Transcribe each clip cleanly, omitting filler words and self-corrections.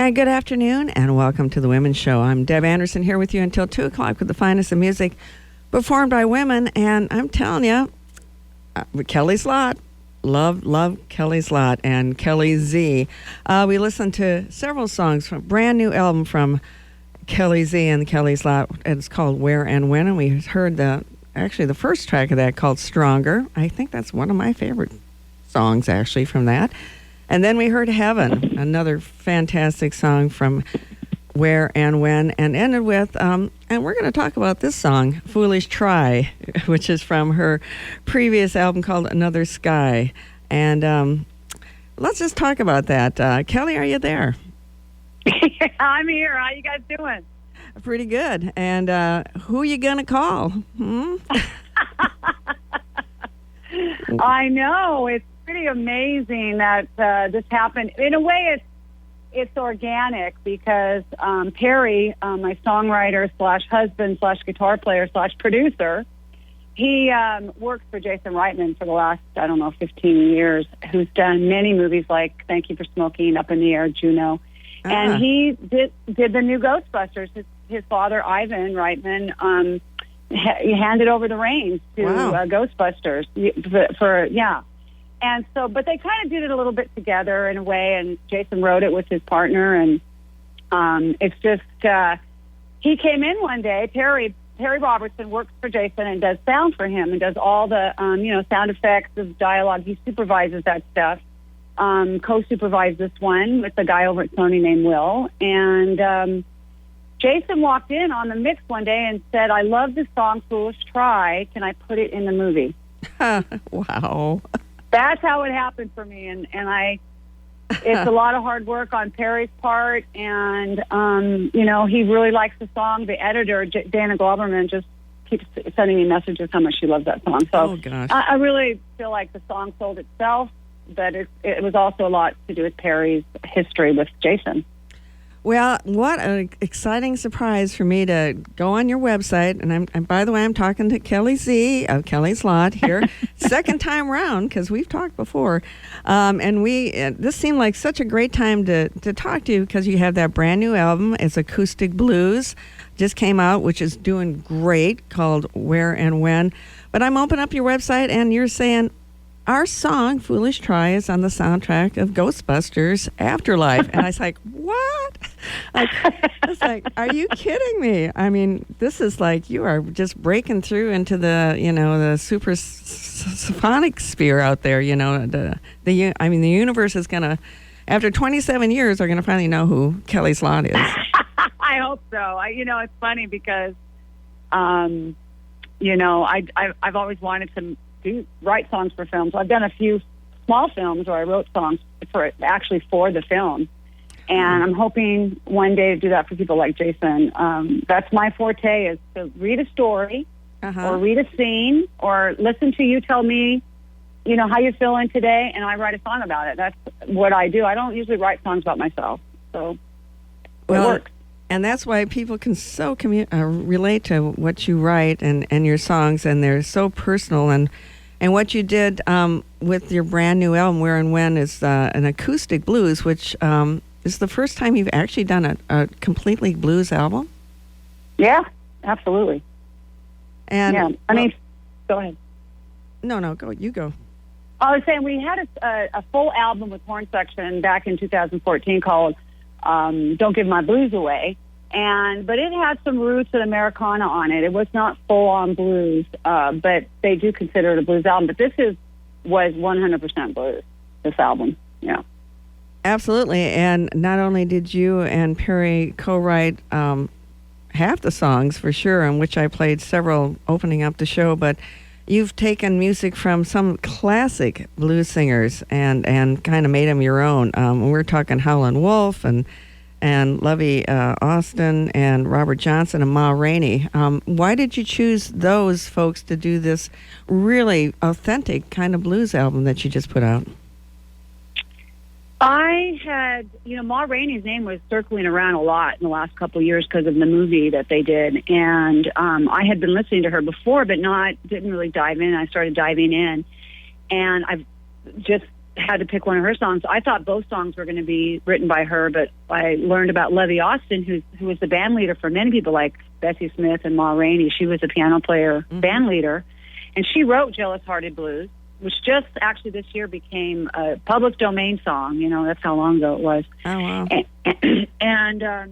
And good afternoon, and welcome to the Wimmin Show. I'm Deb Anderson here with you until 2 o'clock with the finest of music performed by women. And I'm telling you, Kelly's Lot. Love Kelly's Lot and Kelly Z. We listened to several songs from a brand new album from Kelly Z and Kelly's Lot. It's called Where and When, and we heard the first track of that called Stronger. I think that's one of my favorite songs, actually, from that. And then we heard Heaven, another fantastic song from Where and When, and ended with, and we're going to talk about this song, Foolish Try, which is from her previous album called Another Sky. And let's just talk about that. Kelly, are you there? I'm here. How you guys doing? Pretty good. And who are you going to call? I know. It's pretty amazing that this happened. In a way, it's organic because Perry, my songwriter / husband / guitar player / producer, he worked for Jason Reitman for the last, 15 years, who's done many movies like Thank You for Smoking, Up in the Air, Juno. And he did the new Ghostbusters. His father, Ivan Reitman, he handed over the reins to Ghostbusters for. And so, but they kind of did it a little bit together in a way, and Jason wrote it with his partner, and it's just, he came in one day, Terry Robertson works for Jason and does sound for him and does all the, sound effects, the dialogue. He supervises that stuff, co-supervised this one with the guy over at Sony named Will, and Jason walked in on the mix one day and said, I love the song Foolish Try, can I put it in the movie? Wow. That's how it happened for me, and it's a lot of hard work on Perry's part, and he really likes the song. The editor, Dana Glauberman, just keeps sending me messages how much she loves that song. So I really feel like the song sold itself, but it was also a lot to do with Perry's history with Jason. Well, what an exciting surprise for me to go on your website. And by the way, I'm talking to Kelly Z of Kelly's Lot here, second time round, because we've talked before. And this seemed like such a great time to talk to you because you have that brand new album. It's Acoustic Blues, just came out, which is doing great, called Where and When. But I'm opening up your website and you're saying, our song, Foolish Try, is on the soundtrack of Ghostbusters Afterlife. And I was like, what? I was like, are you kidding me? I mean, this is like you are just breaking through into the super symphonic sphere out there. The universe is going to, after 27 years, they're going to finally know who Kelly's Lot is. I hope so. It's funny because, I've always wanted to write songs for films. I've done a few small films where I wrote songs for the film. And I'm hoping one day to do that for people like Jason. That's my forte, is to read a story or read a scene or listen to you tell me, how you're feeling today, and I write a song about it. That's what I do. I don't usually write songs about myself. So it works. And that's why people can so relate to what you write and your songs, and they're so personal. And what you did with your brand new album, Where and When, is an acoustic blues, which is the first time you've actually done a completely blues album? Yeah, absolutely. And go ahead. No, go. You go. I was saying we had a full album with horn section back in 2014 called Don't Give My Blues Away, but it had some roots of Americana on it. It was not full-on blues, but they do consider it a blues album. But this was 100% blues, this album, yeah. Absolutely, and not only did you and Perry co-write half the songs, for sure, in which I played several opening up the show, but you've taken music from some classic blues singers and kind of made them your own. We're talking Howlin' Wolf and Lovey Austin and Robert Johnson and Ma Rainey. Why did you choose those folks to do this really authentic kind of blues album that you just put out? I had, Ma Rainey's name was circling around a lot in the last couple of years because of the movie that they did. And I had been listening to her before, but didn't really dive in. I started diving in. And I've just had to pick one of her songs. I thought both songs were going to be written by her, but I learned about Levy Austin, who was the band leader for many people like Bessie Smith and Ma Rainey. She was a piano player, band leader, and she wrote Jealous Hearted Blues, which just actually this year became a public domain song. You know, that's how long ago it was. Oh, wow. And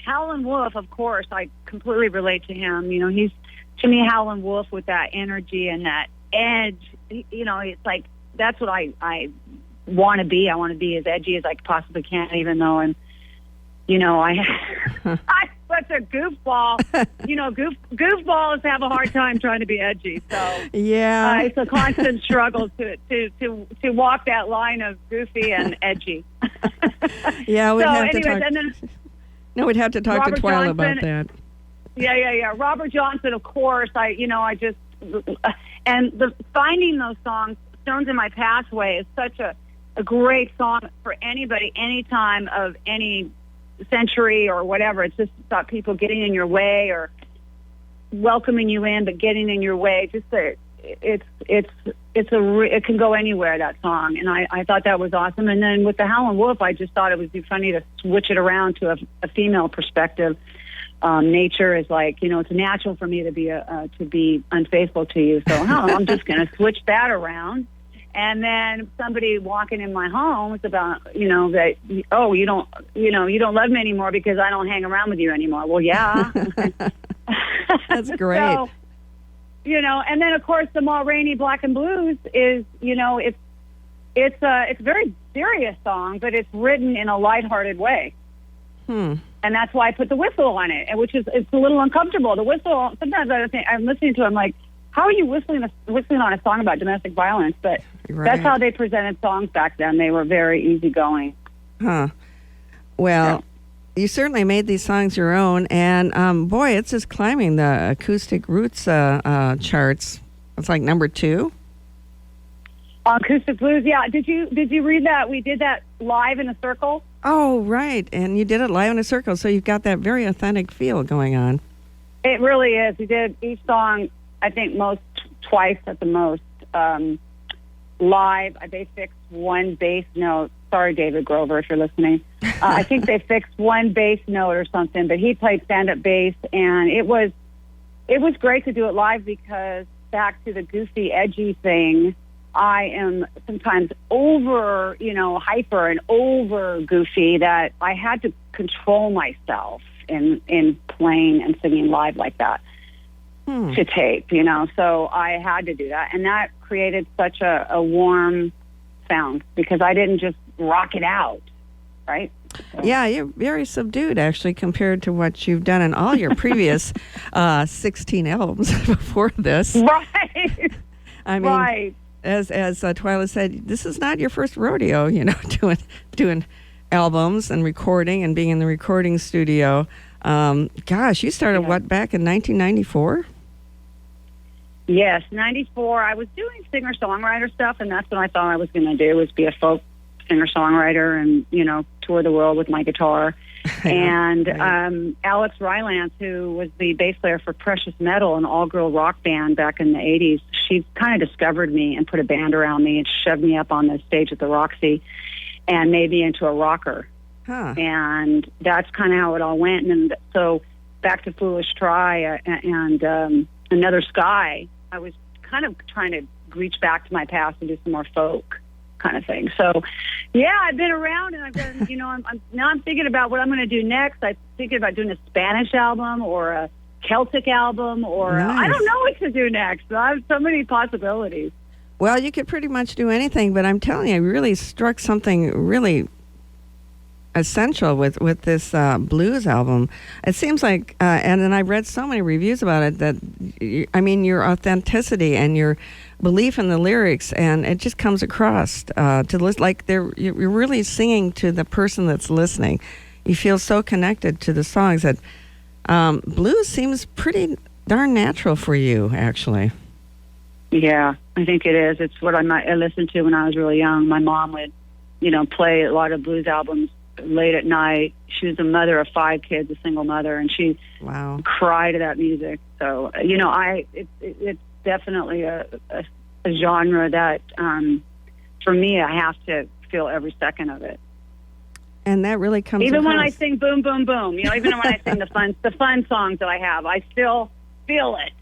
Howlin' Wolf, of course, I completely relate to him. You know, he's, to me, Howlin' Wolf with that energy and that edge. You know, it's like, that's what I want to be. I want to be as edgy as I possibly can, even though I'm, you know, I'm such a goofball. You know, goofballs have a hard time trying to be edgy. So yeah, it's a constant struggle to walk that line of goofy and edgy. Yeah, we'd have to talk. And then, no, we'd have to talk Robert to Twyla Johnson, about that. Yeah. Robert Johnson, of course. Finding those songs, Stones in My Pathway, is such a great song for anybody, any time of any century or whatever. It's just about people getting in your way or welcoming you in, but getting in your way. It can go anywhere, that song, and I thought that was awesome. And then with the Howlin' Wolf, I just thought it would be funny to switch it around to a female perspective. Nature is like, you know, it's natural for me to be unfaithful to you, so I'm just going to switch that around. And then somebody walking in my home is about, you know, that, oh, you don't love me anymore because I don't hang around with you anymore. Well, yeah. That's great. So, you know, and then of course the Ma Rainey Black and Blues is, you know, it's a very serious song, but it's written in a lighthearted way. And that's why I put the whistle on it, which is, it's a little uncomfortable. The whistle, sometimes I'm listening to it, I'm like, how are you whistling on a song about domestic violence? But that's how they presented songs back then. They were very easygoing. Huh. Well, you certainly made these songs your own, and boy, it's just climbing the Acoustic Roots charts. It's like number 2. Acoustic Blues, yeah. Did you read that? We did that live in a circle. Oh, right. And you did it live in a circle, so you've got that very authentic feel going on. It really is. We did each song, I think, twice at the most. Live, they fixed one bass note. Sorry, David Grover, if you're listening. I think they fixed one bass note or something, but he played stand-up bass, and it was great to do it live because, back to the goofy, edgy thing, I am sometimes over, you know, hyper and over goofy, that I had to control myself in playing and singing live like that to tape, you know. So I had to do that, and that created such a warm sound because I didn't just rock it out, right? So. Yeah, you're very subdued, actually, compared to what you've done in all your previous 16 albums before this. Right. I mean, right. As Twyla said, this is not your first rodeo, you know, doing albums and recording and being in the recording studio. Gosh, you started, back in 1994? Yes, 94. I was doing singer-songwriter stuff, and that's what I thought I was going to do, was be a folk singer-songwriter and, you know, tour the world with my guitar. And Alex Rylance, who was the bass player for Precious Metal, an all-girl rock band back in the 80s, she kind of discovered me and put a band around me and shoved me up on the stage at the Roxy and made me into a rocker. And that's kind of how it all went. And so back to Foolish Try and Another Sky, I was kind of trying to reach back to my past and do some more folk kind of thing. So, yeah, I've been around, and I've been, you know, I'm thinking about what I'm going to do next. I'm thinking about doing a Spanish album or a Celtic album, or I don't know what to do next. I have so many possibilities. Well, you could pretty much do anything, but I'm telling you, I really struck something really essential with this blues album. It seems like, and then I've read so many reviews about it, that, I mean, your authenticity and your belief in the lyrics, and it just comes across like you're really singing to the person that's listening. You feel so connected to the songs that blues seems pretty darn natural for you, actually. Yeah, I think it is. It's what I listened to when I was really young. My mom would, you know, play a lot of blues albums late at night. She was a mother of 5 kids, a single mother, and she cried to that music. So, you know, it's definitely a genre that for me, I have to feel every second of it. And that really comes even across. when I sing "Boom Boom Boom," even when I sing the fun songs that I have, I still feel it,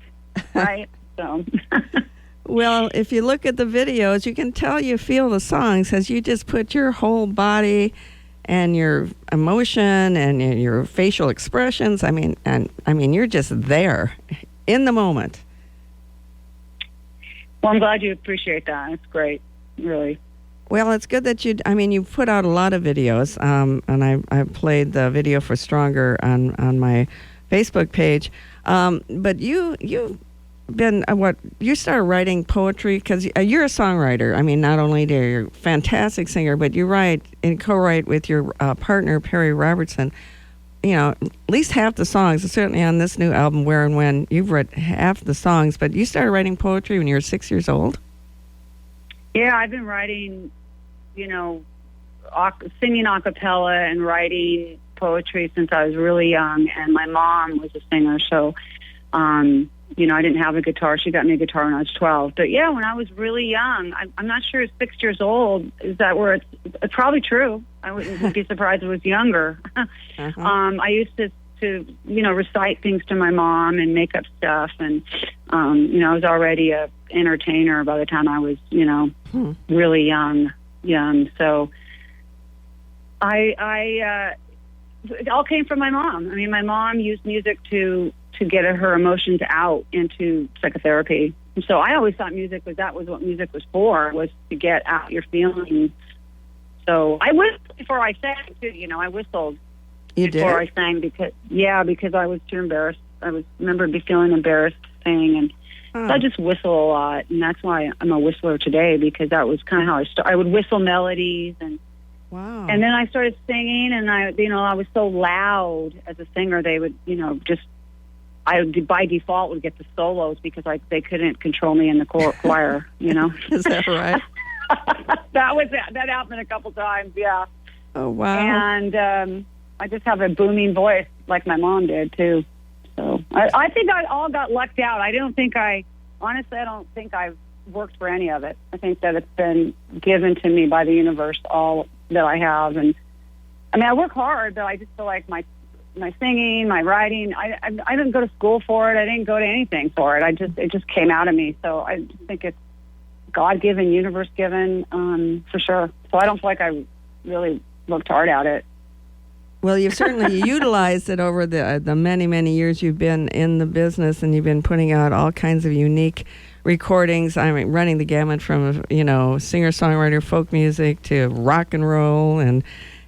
right? So, well, if you look at the videos, you can tell you feel the songs because you just put your whole body and your emotion and your facial expressions. I mean, you're just there in the moment. Well, I'm glad you appreciate that. It's great, really. Well, it's good that you've put out a lot of videos, and I played the video for Stronger on my Facebook page. But you've been, you started writing poetry because you're a songwriter. I mean, not only are you a fantastic singer, but you write and co-write with your partner, Perry Robertson, at least half the songs, certainly on this new album, Where and When, you've written half the songs, but you started writing poetry when you were 6 years old? Yeah, I've been writing, singing a cappella and writing poetry since I was really young, and my mom was a singer, so, I didn't have a guitar. She got me a guitar when I was 12. But, yeah, when I was really young, I'm not sure 6 years old, is that where it's probably true. I wouldn't be surprised if it was younger. Uh-huh. I used to recite things to my mom and make up stuff, and, I was already a entertainer by the time I was, really young. So it all came from my mom. I mean, my mom used music to get her emotions out into psychotherapy. And so I always thought that was what music was for, was to get out your feelings. So I whistled before I sang too. I whistled before I sang because I was too embarrassed. I remember feeling embarrassed to sing, and so I just whistle a lot, and that's why I'm a whistler today, because that was kind of how I started. I would whistle melodies, and wow. And then I started singing, and I was so loud as a singer. They would, I by default would get the solos because they couldn't control me in the choir. Is that right? That happened a couple times, yeah. Oh wow. And I just have a booming voice like my mom did too. So I think I all got lucked out. I don't think I've worked for any of it. I think that it's been given to me by the universe, all that I have. And I mean, I work hard, but I just feel like my singing, my writing, I didn't go to school for it. I didn't go to anything for it. It just came out of me. So I just think it's God-given, universe-given, for sure. So I don't feel like I really worked hard at it. Well, you've certainly utilized it over the many, many years you've been in the business, and you've been putting out all kinds of unique recordings. I mean, running the gamut from, singer-songwriter, folk music to rock and roll, and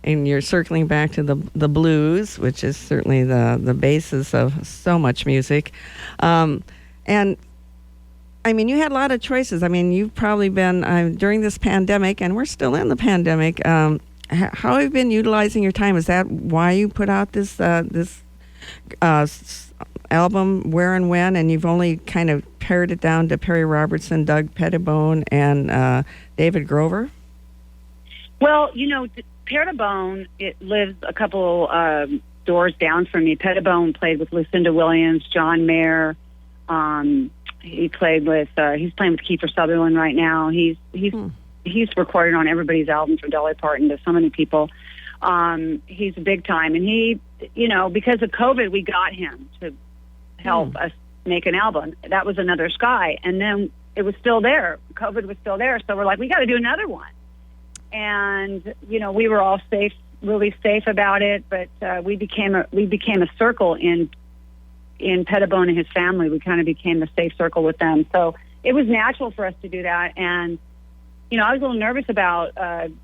you're circling back to the blues, which is certainly the basis of so much music. And, I mean, you had a lot of choices. I mean, you've probably been, during this pandemic, and we're still in the pandemic, how have you been utilizing your time? Is that why you put out this album, Where and When, and you've only kind of pared it down to Perry Robertson, Doug Pettibone, and David Grover? Well, Pettibone, it lives a couple doors down from me. Pettibone played with Lucinda Williams, John Mayer. He played with. He's playing with Kiefer Sutherland right now. He's recorded on everybody's album, from Dolly Parton to so many people. He's big time, and he, because of COVID, we got him to help us make an album. That was Another Sky, and then it was still there. COVID was still there, so we're like, we got to do another one. And we were all really safe about it, but we became a circle in Pettibone and his family. We kind of became a safe circle with them, so it was natural for us to do that. And I was a little nervous about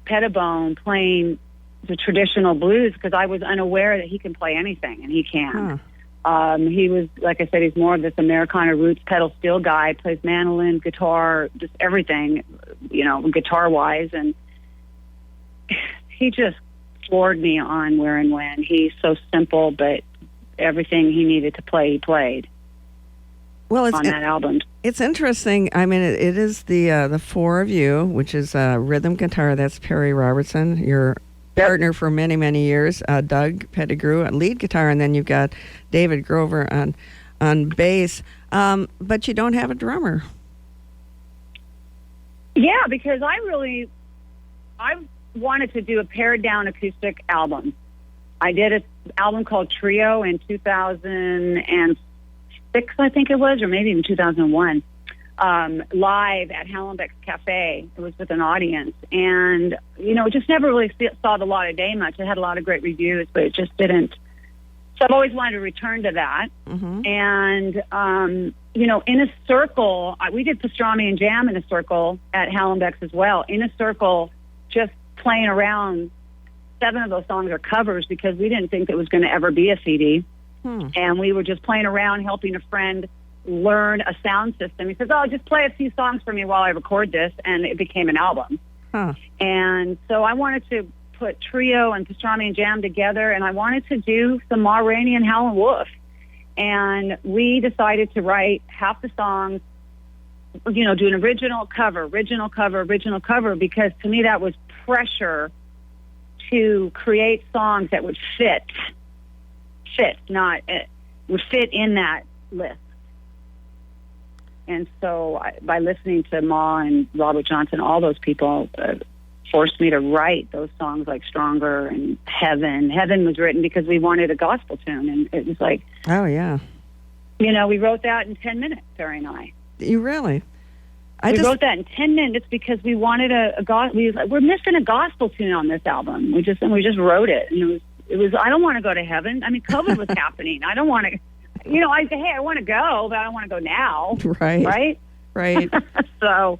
Pettibone playing the traditional blues because I was unaware that he can play anything, and he can. He was, like I said, he's more of this Americana roots pedal steel guy, plays mandolin, guitar, just everything, guitar-wise. And he just floored me on Where and When. He's so simple, but everything he needed to play, he played. Well, on that album. It's interesting. I mean, it is the four of you, which is rhythm guitar. That's Perry Robertson, your partner for many, many years. Doug Pettigrew, lead guitar, and then you've got David Grover on bass. But you don't have a drummer. Yeah, because I really I wanted to do a pared down acoustic album. I did an album called Trio in 2006, I think it was, or maybe even 2001, live at Hallenbeck's Cafe. It was with an audience. And, it just never really saw the light of day much. It had a lot of great reviews, but it just didn't. So I've always wanted to return to that. Mm-hmm. And, in a circle, we did pastrami and jam in a circle at Hallenbeck's as well. In a circle, just playing around. 7 of those songs are covers because we didn't think it was going to ever be a CD. And we were just playing around, helping a friend learn a sound system. He says, just play a few songs for me while I record this. And it became an album. And so I wanted to put Trio and Pastrami and Jam together, and I wanted to do some Ma Rainey and Howlin' Wolf. And we decided to write half the songs, do an original cover, because to me that was pressure to create songs that would would fit in that list. And so by listening to Ma and Robert Johnson, all those people forced me to write those songs like Stronger and Heaven. Heaven was written because we wanted a gospel tune, and it was like, oh yeah, we wrote that in 10 minutes, Terry and I. You really? We wrote that in 10 minutes because we wanted we're missing a gospel tune on this album. We just wrote it, and it was. I don't want to go to heaven. I mean, COVID was happening. I don't want to. I say, hey, I want to go, but I don't want to go now. Right. So,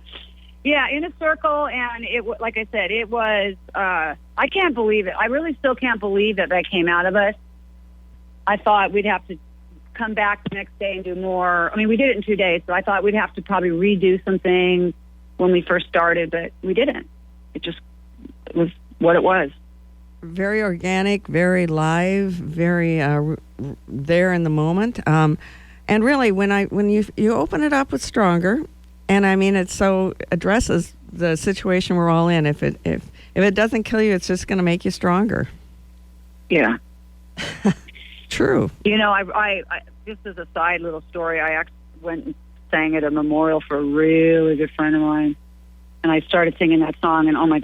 yeah, in a circle, and like I said, it was. I can't believe it. I really still can't believe that came out of us. I thought we'd have to come back the next day and do more. I mean, we did it in 2 days, so I thought we'd have to probably redo some things when we first started, but we didn't. It was what it was. Very organic, very live, very there in the moment. And really, when you open it up with Stronger, and I mean, it so addresses the situation we're all in. If it doesn't kill you, it's just going to make you stronger. Yeah. True. I just as a side little story, I actually went and sang at a memorial for a really good friend of mine, and I started singing that song, and probably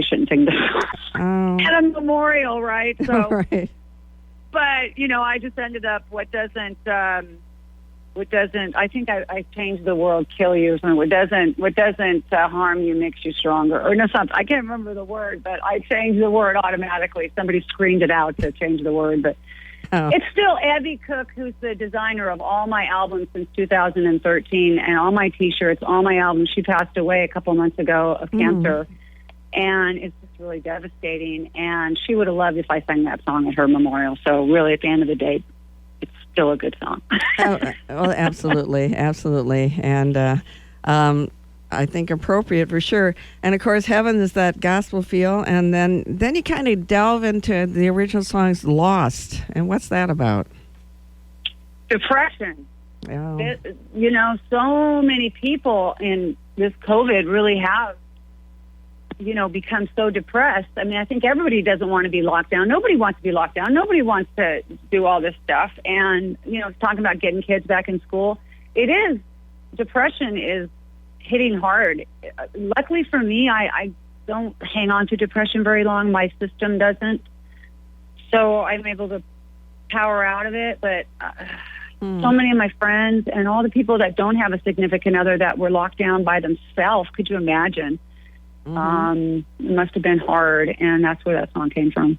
shouldn't sing this at a memorial, right? So, right. But I just ended up what doesn't. I think I changed the word "kill you" or something. What doesn't harm you makes you stronger, or no, something. I can't remember the word, but I changed the word automatically. Somebody screamed it out to change the word, but it's still Abby Cook, who's the designer of all my albums since 2013, and all my T-shirts, all my albums. She passed away a couple months ago of cancer, and it's just really devastating. And she would have loved if I sang that song at her memorial. So really, at the end of the day, it's still a good song. Well, absolutely, and I think appropriate for sure. And of course, Heaven is that gospel feel, and then you kind of delve into the original song's Lost. And what's that about? Depression. Oh. So many people in this COVID really have, become so depressed. I mean, I think everybody doesn't want to be locked down. Nobody wants to be locked down. Nobody wants to do all this stuff. And, talking about getting kids back in school, depression is hitting hard. Luckily for me, I don't hang on to depression very long. My system doesn't. So I'm able to power out of it. But so many of my friends and all the people that don't have a significant other that were locked down by themselves, could you imagine? It must have been hard, and that's where that song came from.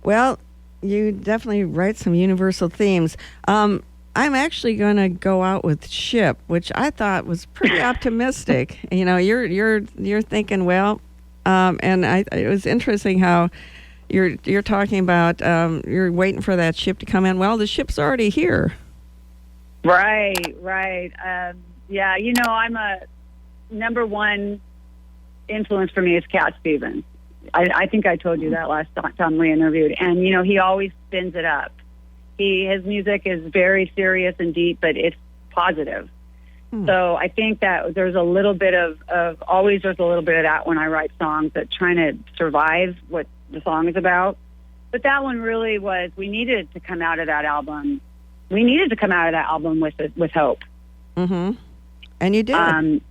Well, you definitely write some universal themes. I'm actually going to go out with Ship, which I thought was pretty optimistic. You're thinking, well, and it was interesting how you're talking about you're waiting for that ship to come in. Well, the ship's already here. Right. Yeah, I'm a number one influence for me is Cat Stevens. I think I told you that last time we interviewed, and he always spins it up. His music is very serious and deep, but it's positive. So I think that there's a little bit of that when I write songs, that trying to survive what the song is about. But that one really was, we needed to come out of that album. We needed to come out of that album with hope. Mm-hmm. And you did. And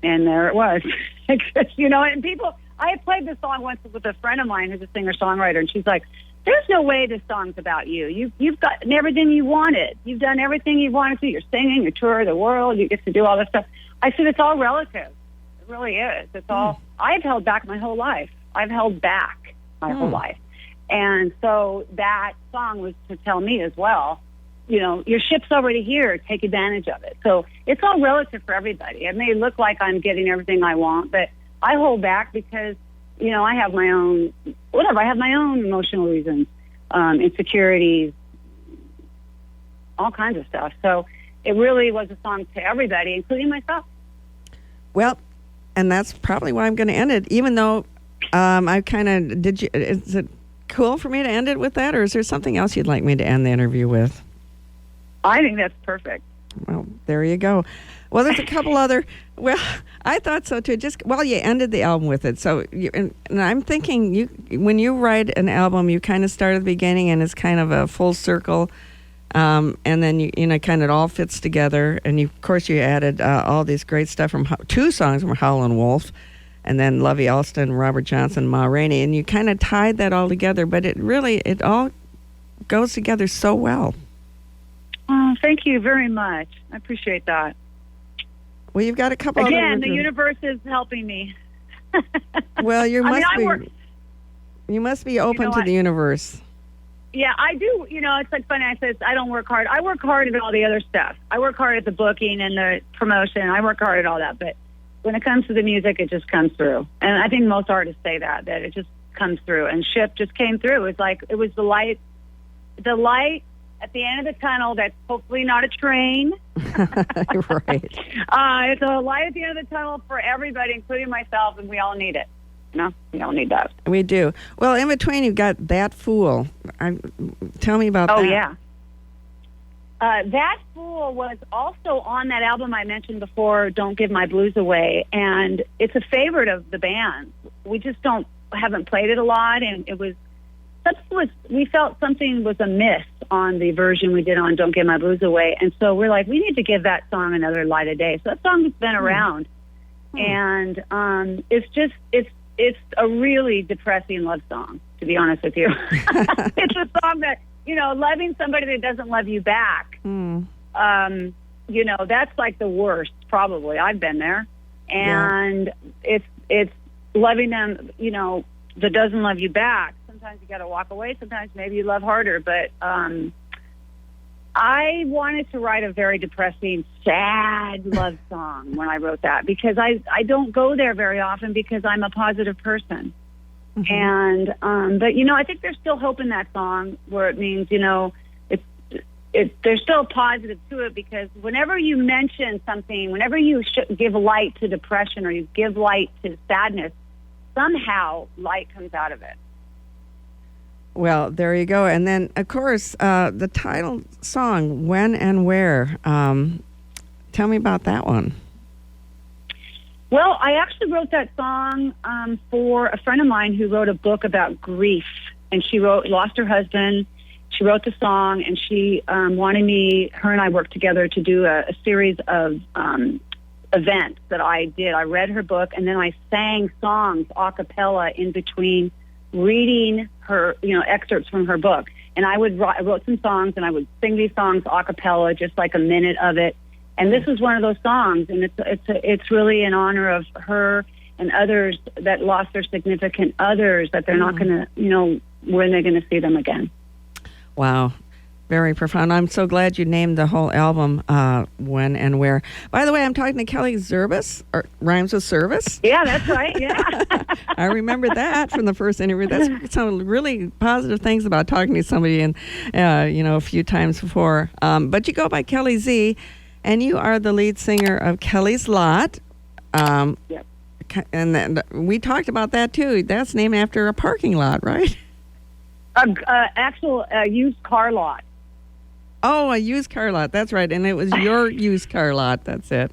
there it was. And people, I had played this song once with a friend of mine who's a singer-songwriter, and she's like, there's no way this song's about you. You've got everything you wanted. You've done everything you wanted to. You're singing, you tour the world, you get to do all this stuff. I said, it's all relative. It really is. It's all, I've held back my whole life. I've held back my whole life. And so that song was to tell me as well, your ship's already here. Take advantage of it. So it's all relative for everybody. It may look like I'm getting everything I want, but I hold back because, I have my own, I have my own emotional reasons, insecurities, all kinds of stuff. So it really was a song to everybody, including myself. Well, and that's probably why I'm going to end it, even though I kind of, is it cool for me to end it with that, or is there something else you'd like me to end the interview with? I think that's perfect. Well, there you go. Well, there's a couple other, I thought so too. You ended the album with it. So, and I'm thinking when you write an album, you kind of start at the beginning and it's kind of a full circle. And then, kind of it all fits together. And of course, you added all these great stuff from 2 songs from Howlin' Wolf, and then Lovey Alston, Robert Johnson, Ma Rainey. And you kind of tied that all together. But it all goes together so well. Oh, thank you very much. I appreciate that. Well, you've got a couple Again, the universe is helping me. Well, you must be open to the universe. Yeah, I do. It's like funny. I said I don't work hard. I work hard at all the other stuff. I work hard at the booking and the promotion. I work hard at all that. But when it comes to the music, it just comes through. And I think most artists say that it just comes through. And Ship just came through. It was the light at the end of the tunnel. That's hopefully not a train. Right. It's a light at the end of the tunnel for everybody, including myself, and we all need it. We all need that. We do. Well, in between, you've got That Fool. Tell me about that. Oh, yeah. That Fool was also on that album I mentioned before, Don't Give My Blues Away, and it's a favorite of the band. We just haven't played it a lot, and we felt something was amiss on the version we did on Don't Give My Blues Away, and so we're like, we need to give that song another light of day. So that song has been around, and it's a really depressing love song, to be honest with you. It's a song that, loving somebody that doesn't love you back, that's like the worst, probably. I've been there. And it's loving them, that doesn't love you back. Sometimes you got to walk away. Sometimes maybe you love harder. But I wanted to write a very depressing, sad love song when I wrote that, because I don't go there very often because I'm a positive person. Mm-hmm. And but I think there's still hope in that song, where it means there's still a positive to it, because whenever you mention something, whenever you give light to depression or you give light to sadness, somehow light comes out of it. Well, there you go. And then, of course, the title song, When and Where. Tell me about that one. Well, I actually wrote that song for a friend of mine who wrote a book about grief. And she lost her husband. She wrote the song, and she wanted her and I worked together to do a series of events that I did. I read her book, and then I sang songs a cappella in between, reading her, excerpts from her book. And I wrote some songs, and I would sing these songs a cappella, just like a minute of it. And this is one of those songs, and it's really in honor of her and others that lost their significant others, that they're not going to, when they're going to see them again. Wow. Very profound. I'm so glad you named the whole album When and Where. By the way, I'm talking to Kelly Zirbes, or rhymes with service. Yeah, that's right. Yeah. I remember that from the first interview. That's some really positive things about talking to somebody, and a few times before. But you go by Kelly Z, and you are the lead singer of Kelly's Lot. Yep. And then we talked about that too. That's named after a parking lot, right? Actual used car lot. Oh, a used car lot. That's right. And it was your used car lot. That's it.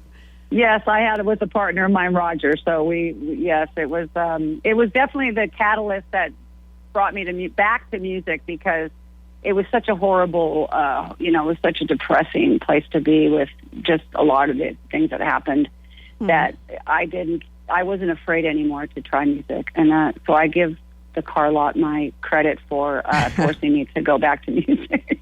Yes, I had it with a partner of mine, Roger. So it was definitely the catalyst that brought me back to music, because it was such a horrible, it was such a depressing place to be, with just a lot of the things that happened that I didn't I wasn't afraid anymore to try music, and so I give the car lot my credit for forcing me to go back to music.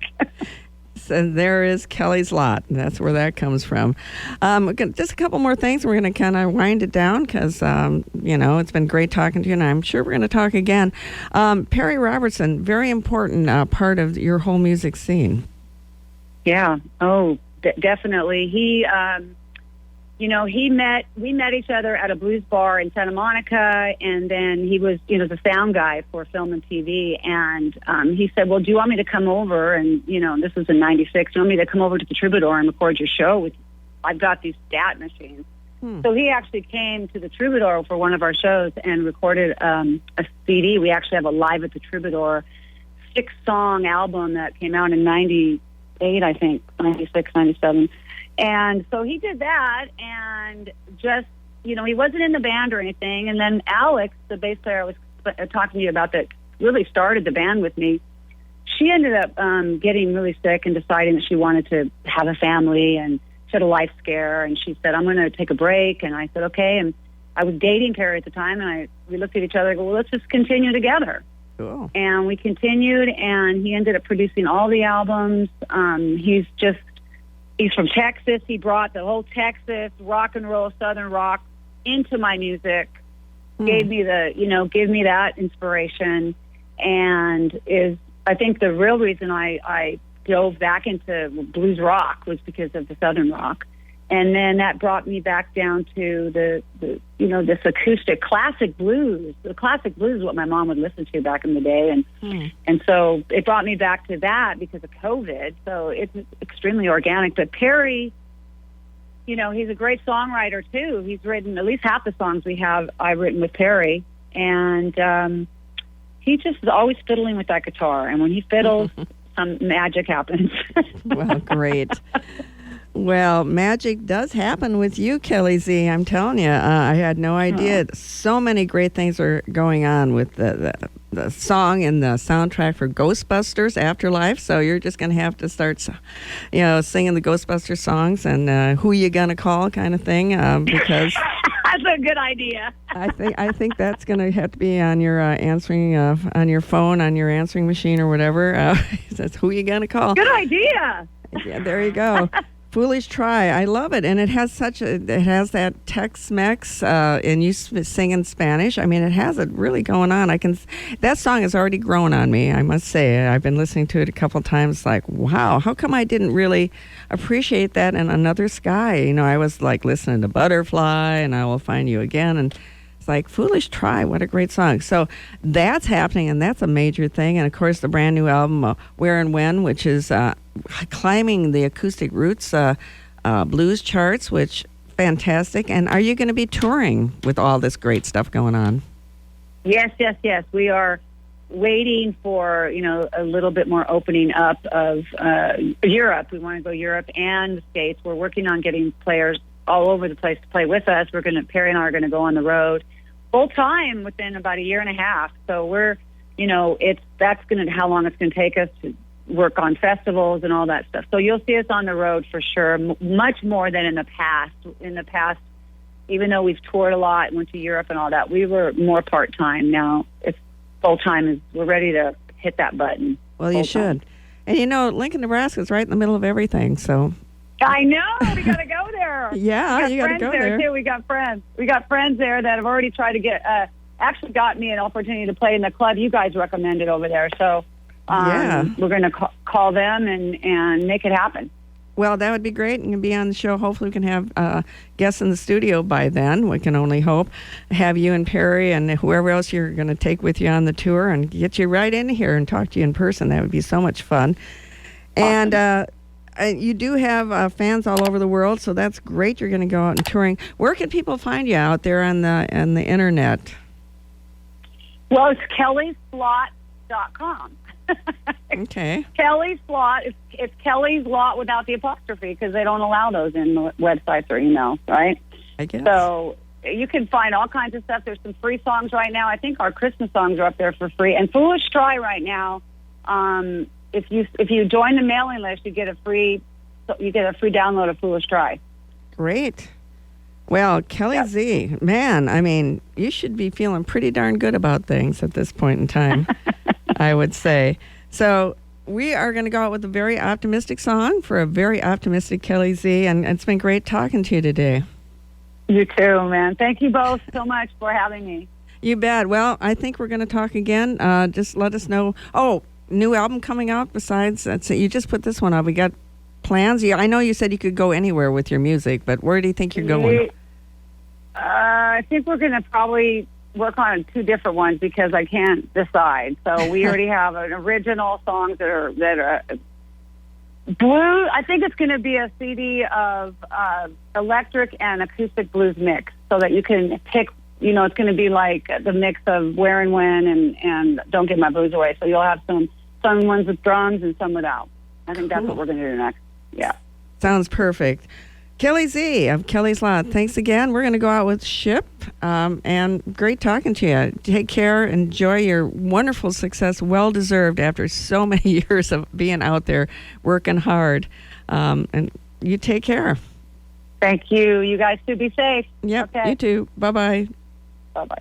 And there is Kelly's Lot. That's where that comes from. Just a couple more things. We're going to kind of wind it down because, it's been great talking to you, and I'm sure we're going to talk again. Perry Robertson, very important part of your whole music scene. Yeah. Oh, definitely. We met each other at a blues bar in Santa Monica, and then he was, the sound guy for film and TV. And he said, well, do you want me to come over? And, this was in 96. Do you want me to come over to the Troubadour and record your show? I've got these stat machines. So he actually came to the Troubadour for one of our shows and recorded a CD. We actually have a Live at the Troubadour 6-song album that came out in 98, I think, 96, 97. And so he did that, and just, he wasn't in the band or anything. And then Alex, the bass player I was talking to you about that really started the band with me, she ended up getting really sick and deciding that she wanted to have a family, and she had a life scare, and she said, I'm going to take a break. And I said, okay. And I was dating Perry at the time, and we looked at each other and go, well, let's just continue together. Cool. And we continued, and he ended up producing all the albums. He's from Texas. He brought the whole Texas rock and roll, Southern rock into my music, gave me that inspiration, and I think the real reason I dove back into blues rock was because of the Southern rock. And then that brought me back down to this acoustic classic blues. The classic blues is what my mom would listen to back in the day. And so it brought me back to that because of COVID. So it's extremely organic. But Perry, he's a great songwriter too. He's written at least half the songs I've written with Perry. And he just is always fiddling with that guitar. And when he fiddles, some magic happens. Well, great. Well, magic does happen with you, Kelly Z. I'm telling you, I had no idea. So many great things are going on with the song and the soundtrack for Ghostbusters Afterlife. So you're just going to have to start, singing the Ghostbusters songs and who you gonna call kind of thing, because that's a good idea. I think that's going to have to be on your answering on your phone, on your answering machine or whatever. That's who you gonna call. Good idea. Yeah, there you go. Foolish Try. I love it. And it has that Tex-Mex, and you sing in Spanish. I mean, it has it really going on. That song has already grown on me, I must say. I've been listening to it a couple times, like, wow, how come I didn't really appreciate that in Another Sky? I was like listening to Butterfly and I Will Find You Again, and it's like, Foolish Try, what a great song. So that's happening, and that's a major thing. And of course, the brand new album, Where and When, which is climbing the Acoustic Roots blues charts, which fantastic. And are you going to be touring with all this great stuff going on? Yes. We are waiting for, a little bit more opening up of Europe. We want to go Europe and the States. We're working on getting players all over the place to play with us. Perry and I are going to go on the road full time within about a year and a half. So we're, how long it's going to take us to work on festivals and all that stuff. So you'll see us on the road for sure, much more than in the past. In the past, even though we've toured a lot and went to Europe and all that, we were more part-time. Now it's full-time. We're ready to hit that button. Well, you should. And Lincoln, Nebraska is right in the middle of everything, so. I know. We got to go there. Yeah, you got to go there. Too. We got friends. We got friends there that have already tried to get, actually got me an opportunity to play in the club you guys recommended over there. So we're going to call them and make it happen. Well, that would be great. And be on the show. Hopefully we can have guests in the studio by then. We can only hope. Have you and Perry and whoever else you're going to take with you on the tour and get you right in here and talk to you in person. That would be so much fun. Awesome. And you do have fans all over the world, so that's great. You're going to go out and touring. Where can people find you out there on the internet? Well, it's kellyslot.com. Okay. Kelly's Lot. It's Kelly's Lot without the apostrophe because they don't allow those in websites or emails, right? I guess. So you can find all kinds of stuff. There's some free songs right now. I think our Christmas songs are up there for free. And Foolish Try right now. If you join the mailing list, you get a free download of Foolish Try. Great. Well, Kelly Yep. Z, man, I mean, you should be feeling pretty darn good about things at this point in time, I would say. So we are going to go out with a very optimistic song for a very optimistic Kelly Z, and it's been great talking to you today. You too, man. Thank you both so much for having me. You bet. Well, I think we're going to talk again. Just let us know. Oh, new album coming out besides, you just put this one out. We got plans? Yeah, I know you said you could go anywhere with your music, but where do you think you're going? I think we're going to probably work on 2 different ones because I can't decide. So we already have an original songs that are blues. I think it's going to be a CD of electric and acoustic blues mix, so that you can pick. You know, it's going to be like the mix of Where and When and Don't Give My Blues Away. So you'll have some ones with drums and some without. I think that's what we're going to do next. Yeah. Sounds perfect. Kelly Z of Kelly's Lot, thanks again. We're going to go out with Ship, and great talking to you. Take care. Enjoy your wonderful success, well-deserved after so many years of being out there working hard. And you take care. Thank you. You guys too. Be safe. Yep, okay. You too. Bye-bye. Bye-bye.